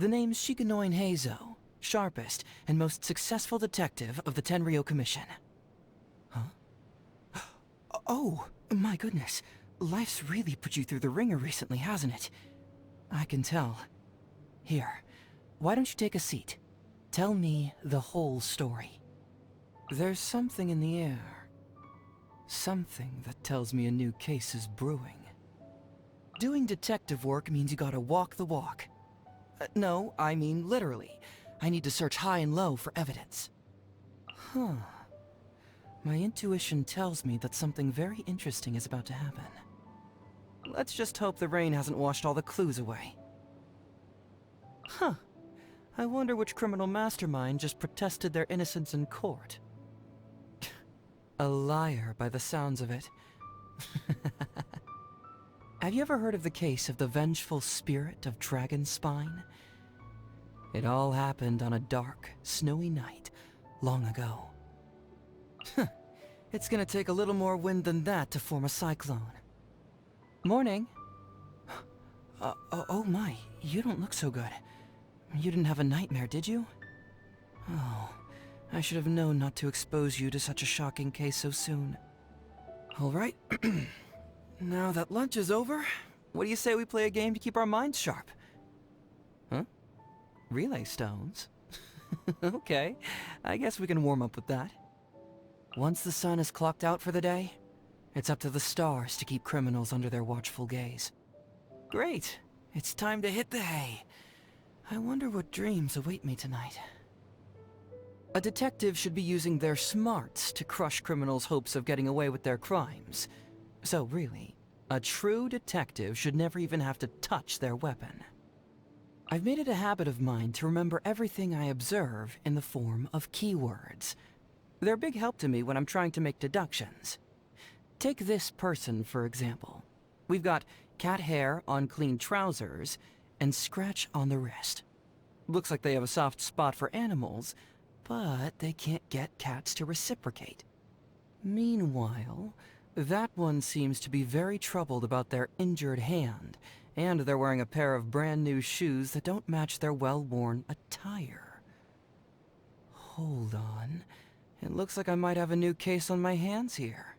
The name's Shikanoin Heizou, sharpest and most successful detective of the Tenryou Commission. Huh? Oh, my goodness. Life's really put you through the ringer recently, hasn't it? I can tell. Here, why don't you take a seat? Tell me the whole story. There's something in the air. Something that tells me a new case is brewing. Doing detective work means you gotta walk the walk. No, I mean literally. I need to search high and low for evidence. Huh. My intuition tells me that something very interesting is about to happen. Let's just hope the rain hasn't washed all the clues away. Huh. I wonder which criminal mastermind just protested their innocence in court. A liar by the sounds of it. Have you ever heard of the case of the vengeful spirit of Dragonspine? It all happened on a dark, snowy night long ago. It's gonna take a little more wind than that to form a cyclone. Morning. Oh my, you don't look so good. You didn't have a nightmare, did you? Oh, I should have known not to expose you to such a shocking case so soon. All right. Now that lunch is over, what do you say we play a game to keep our minds sharp? Huh? Relay stones? Okay, I guess we can warm up with that. Once the sun is clocked out for the day, it's up to the stars to keep criminals under their watchful gaze. Great, it's time to hit the hay. I wonder what dreams await me tonight. A detective should be using their smarts to crush criminals' hopes of getting away with their crimes. So really, a true detective should never even have to touch their weapon. I've made it a habit of mine to remember everything I observe in the form of keywords. They're a big help to me when I'm trying to make deductions. Take this person, for example. We've got cat hair on clean trousers and scratch on the wrist. Looks like they have a soft spot for animals, but they can't get cats to reciprocate. Meanwhile, that one seems to be very troubled about their injured hand, and they're wearing a pair of brand new shoes that don't match their well-worn attire. Hold on. It looks like I might have a new case on my hands here.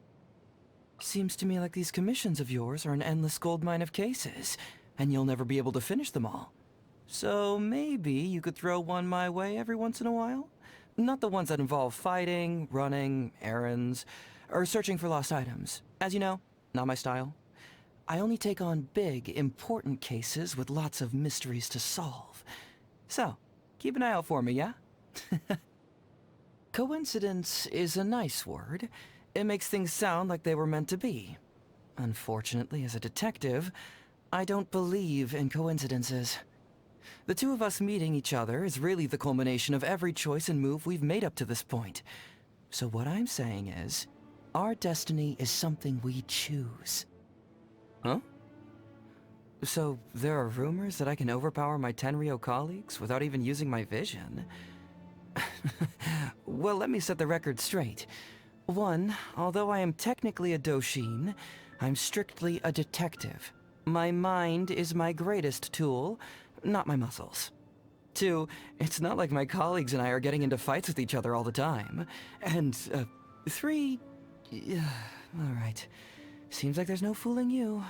Seems to me like these commissions of yours are an endless goldmine of cases, and you'll never be able to finish them all. So maybe you could throw one my way every once in a while? Not the ones that involve fighting, running, errands, or searching for lost items. As you know, not my style. I only take on big, important cases with lots of mysteries to solve. So, keep an eye out for me, yeah? Coincidence is a nice word. It makes things sound like they were meant to be. Unfortunately, as a detective, I don't believe in coincidences. The two of us meeting each other is really the culmination of every choice and move we've made up to this point. So what I'm saying is, our destiny is something we choose. Huh? So there are rumors that I can overpower my Tenryou colleagues without even using my vision? Well, let me set the record straight. One, although I am technically a Doshin, I'm strictly a detective. My mind is my greatest tool, not my muscles. Two, it's not like my colleagues and I are getting into fights with each other all the time. And, three... Alright. Seems like there's no fooling you.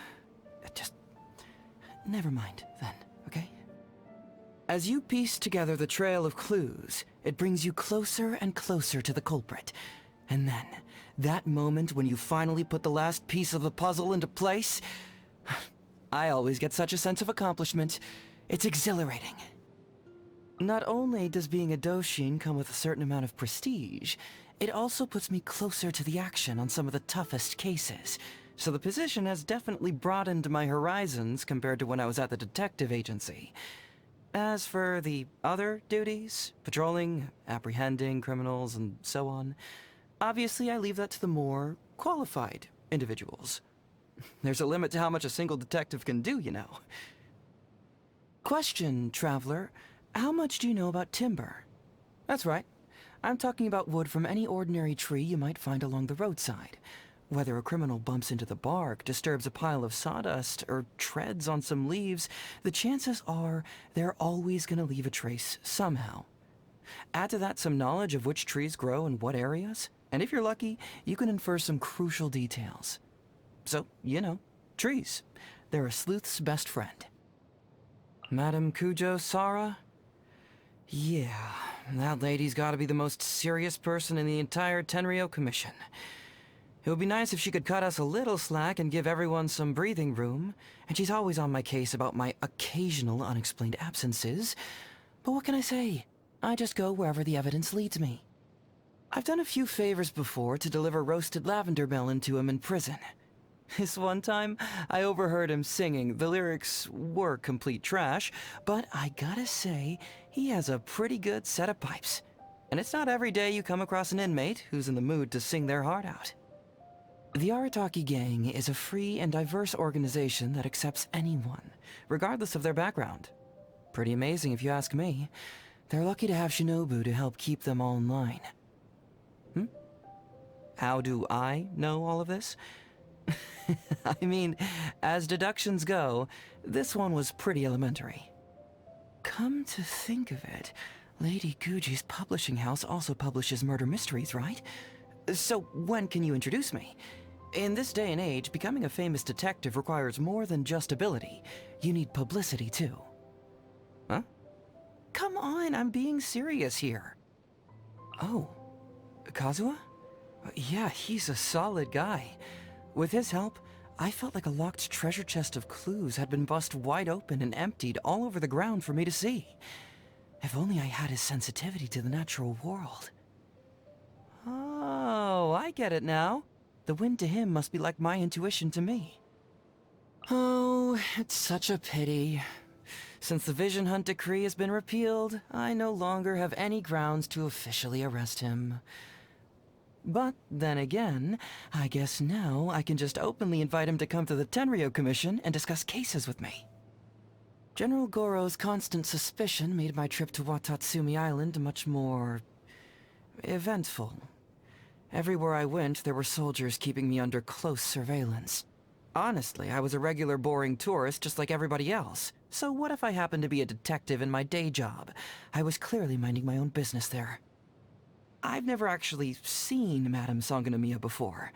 Just... never mind, then, okay? As you piece together the trail of clues, it brings you closer and closer to the culprit. And then, that moment when you finally put the last piece of the puzzle into place... I always get such a sense of accomplishment. It's exhilarating. Not only does being a Doshin come with a certain amount of prestige, it also puts me closer to the action on some of the toughest cases. So the position has definitely broadened my horizons compared to when I was at the detective agency. As for the other duties, patrolling, apprehending criminals, and so on, obviously I leave that to the more qualified individuals. There's a limit to how much a single detective can do, you know. Question, traveler. How much do you know about timber? That's right. I'm talking about wood from any ordinary tree you might find along the roadside. Whether a criminal bumps into the bark, disturbs a pile of sawdust, or treads on some leaves, the chances are they're always going to leave a trace somehow. Add to that some knowledge of which trees grow in what areas, and if you're lucky, you can infer some crucial details. So, you know, trees. They're a sleuth's best friend. Madame Kujo Sara? Yeah, that lady's gotta be the most serious person in the entire Tenryou Commission. It would be nice if she could cut us a little slack and give everyone some breathing room, and she's always on my case about my occasional unexplained absences. But what can I say? I just go wherever the evidence leads me. I've done a few favors before to deliver roasted lavender melon to him in prison. This one time, I overheard him singing. The lyrics were complete trash, but I gotta say, he has a pretty good set of pipes. And it's not every day you come across an inmate who's in the mood to sing their heart out. The Arataki Gang is a free and diverse organization that accepts anyone, regardless of their background. Pretty amazing if you ask me. They're lucky to have Shinobu to help keep them all in line. How do I know all of this? I mean, as deductions go, this one was pretty elementary. Come to think of it, Lady Guji's publishing house also publishes murder mysteries, right? So when can you introduce me? In this day and age, becoming a famous detective requires more than just ability. You need publicity, too. Huh? Come on, I'm being serious here. Oh, Kazuha? Yeah, he's a solid guy. With his help, I felt like a locked treasure chest of clues had been bust wide open and emptied all over the ground for me to see. If only I had his sensitivity to the natural world. Oh, I get it now. The wind to him must be like my intuition to me. Oh, it's such a pity. Since the Vision Hunt decree has been repealed, I no longer have any grounds to officially arrest him. But then again, I guess now I can just openly invite him to come to the Tenryou Commission and discuss cases with me. General Goro's constant suspicion made my trip to Watatsumi Island much more eventful. Everywhere I went, there were soldiers keeping me under close surveillance. Honestly, I was a regular boring tourist just like everybody else. So what if I happened to be a detective in my day job? I was clearly minding my own business there. I've never actually seen Madame Sangonomiya before.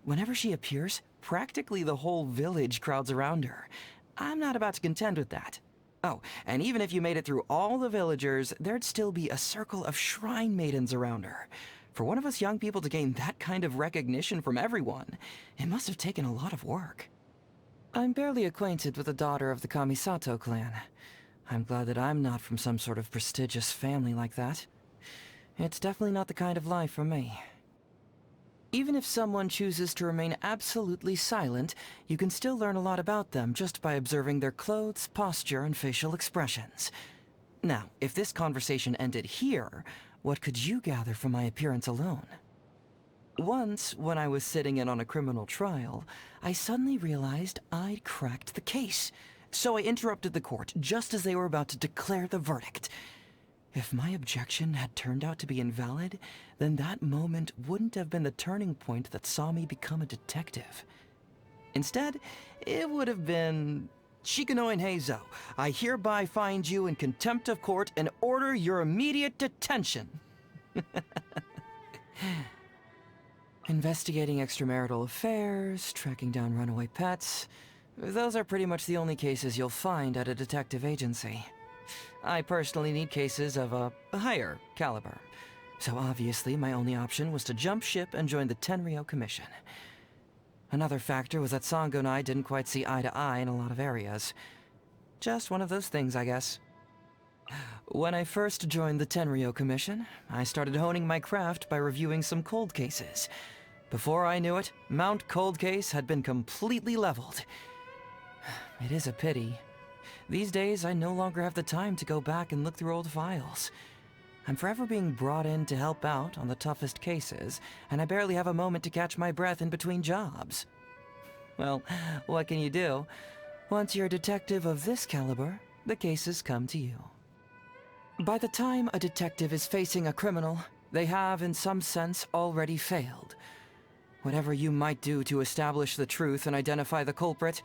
Whenever she appears, practically the whole village crowds around her. I'm not about to contend with that. Oh, and even if you made it through all the villagers, there'd still be a circle of shrine maidens around her. For one of us young people to gain that kind of recognition from everyone, it must have taken a lot of work. I'm barely acquainted with the daughter of the Kamisato clan. I'm glad that I'm not from some sort of prestigious family like that. It's definitely not the kind of life for me. Even if someone chooses to remain absolutely silent, you can still learn a lot about them just by observing their clothes, posture, and facial expressions. Now, if this conversation ended here, what could you gather from my appearance alone? Once, when I was sitting in on a criminal trial, I suddenly realized I'd cracked the case. So I interrupted the court just as they were about to declare the verdict. If my objection had turned out to be invalid, then that moment wouldn't have been the turning point that saw me become a detective. Instead, it would have been... Shikanoin Heizou, I hereby find you in contempt of court and order your immediate detention. Investigating extramarital affairs, tracking down runaway pets... Those are pretty much the only cases you'll find at a detective agency. I personally need cases of a higher caliber. So obviously my only option was to jump ship and join the Tenryou Commission. Another factor was that Sango and I didn't quite see eye to eye in a lot of areas. Just one of those things, I guess. When I first joined the Tenryou Commission, I started honing my craft by reviewing some cold cases. Before I knew it, Mount Cold Case had been completely leveled. It is a pity. These days, I no longer have the time to go back and look through old files. I'm forever being brought in to help out on the toughest cases, and I barely have a moment to catch my breath in between jobs. Well, what can you do? Once you're a detective of this caliber, the cases come to you. By the time a detective is facing a criminal, they have, in some sense, already failed. Whatever you might do to establish the truth and identify the culprit,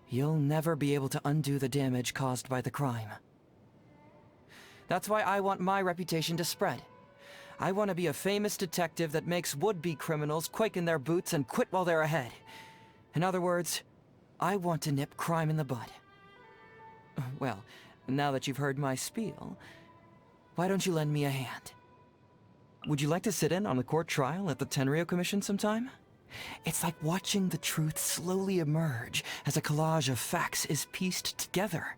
you'll never be able to undo the damage caused by the crime. That's why I want my reputation to spread. I want to be a famous detective that makes would-be criminals quake in their boots and quit while they're ahead. In other words, I want to nip crime in the bud. Well, now that you've heard my spiel, why don't you lend me a hand? Would you like to sit in on the court trial at the Tenryo Commission sometime? It's like watching the truth slowly emerge as a collage of facts is pieced together.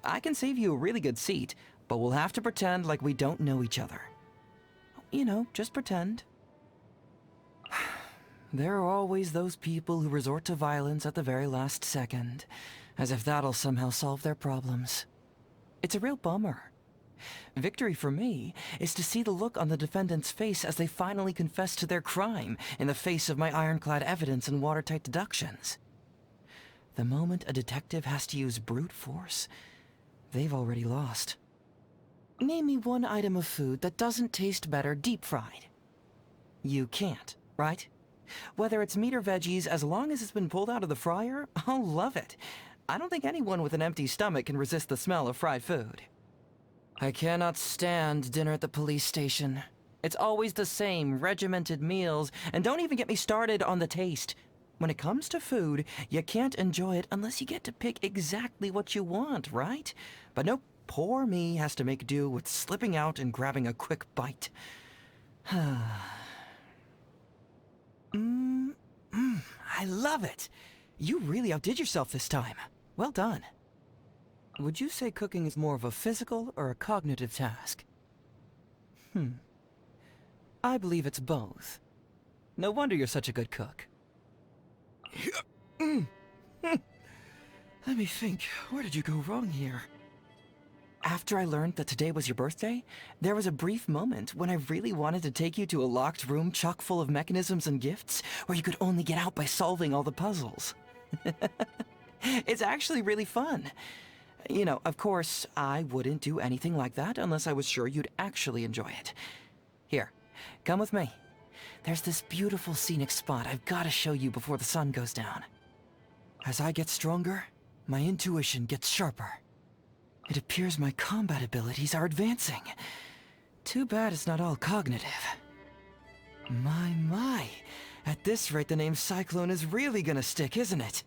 I can save you a really good seat, but we'll have to pretend like we don't know each other. You know, just pretend. There are always those people who resort to violence at the very last second, as if that'll somehow solve their problems. It's a real bummer. Victory for me is to see the look on the defendant's face as they finally confess to their crime in the face of my ironclad evidence and watertight deductions. The moment a detective has to use brute force, they've already lost. Name me one item of food that doesn't taste better deep-fried. You can't, right? Whether it's meat or veggies, as long as it's been pulled out of the fryer, I'll love it. I don't think anyone with an empty stomach can resist the smell of fried food. I cannot stand dinner at the police station. It's always the same regimented meals, and don't even get me started on the taste. When it comes to food, you can't enjoy it unless you get to pick exactly what you want, right? But nope, poor me has to make do with slipping out and grabbing a quick bite. I love it! You really outdid yourself this time. Well done. Would you say cooking is more of a physical or a cognitive task? I believe it's both. No wonder you're such a good cook. Let me think, where did you go wrong here? After I learned that today was your birthday, there was a brief moment when I really wanted to take you to a locked room chock full of mechanisms and gifts where you could only get out by solving all the puzzles. It's actually really fun. You know, of course, I wouldn't do anything like that unless I was sure you'd actually enjoy it. Here, come with me. There's this beautiful scenic spot I've got to show you before the sun goes down. As I get stronger, my intuition gets sharper. It appears my combat abilities are advancing. Too bad it's not all cognitive. My. At this rate, the name Cyclone is really gonna stick, isn't it?